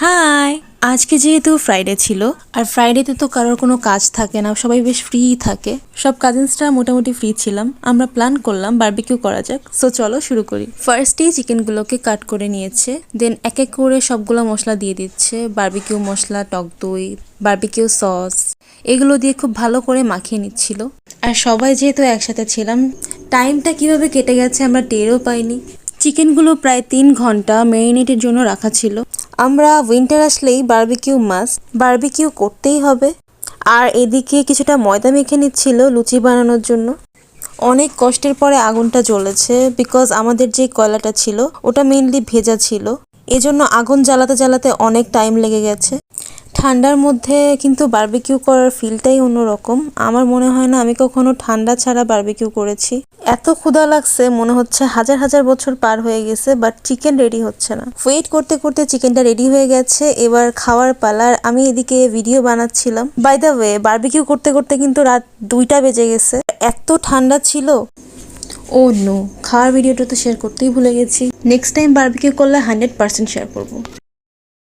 High, আজকে যেহেতু Friday ছিল আর ফ্রাইডেতে তো কারোর কোনো কাজ থাকে না, সবাই বেশ ফ্রি থাকে। সব কাজিনসরা মোটামুটি ফ্রি ছিলাম। আমরা প্ল্যান করলাম বারবিকিউ করা যাক। সো চলো শুরু করি। ফার্স্টেই চিকেনগুলোকে কাট করে নিয়েছে, দেন এক এক করে সবগুলো মশলা দিয়ে দিচ্ছে। বারবিকিউ মশলা, টক দই, বারবিকিউ সস, এগুলো দিয়ে খুব ভালো করে মাখিয়ে নিচ্ছিল। আর সবাই যেহেতু একসাথে ছিলাম, টাইমটা কিভাবে কেটে গেছে আমরা টেরও পাইনি। চিকেনগুলো প্রায় 3 ঘন্টা ম্যারিনেটের জন্য রাখা ছিল। আমরা উইন্টার আসলেই বারবিকিউ বারবিকিউ করতেই হবে। আর এদিকে কিছুটা ময়দা মেখে নিচ্ছিল লুচি বানানোর জন্য। অনেক কষ্টের পরে আগুনটা জ্বলেছে, বিকজ আমাদের যে কয়লাটা ছিল ওটা মেইনলি ভেজা ছিল, এজন্য আগুন জ্বালাতে জ্বালাতে অনেক টাইম লেগে গেছে। ঠান্ডার মধ্যে কিন্তু বারবিকিউ করার ফিলটাই অন্যরকম। আমার মনে হয় না আমি কখনো ঠান্ডা ছাড়া বারবিকিউ করেছি। এত ক্ষুধা লাগছে, মনে হচ্ছে হাজার হাজার বছর পার হয়ে গেছে, বাট চিকেন রেডি হচ্ছে না। ওয়েট করতে করতে চিকেনটা রেডি হয়ে গেছে, এবার খাওয়ার পালার। আমি এদিকে ভিডিও বানাচ্ছিলাম। বাই দ্য ওয়ে, বারবিকিউ করতে করতে কিন্তু রাত 2টা বেজে গেছে। এত ঠান্ডা ছিল। ও নো, খাওয়ার ভিডিওটা তো শেয়ার করতেই ভুলে গেছি। নেক্সট টাইম বারবিকিউ করলে 100% শেয়ার করবো।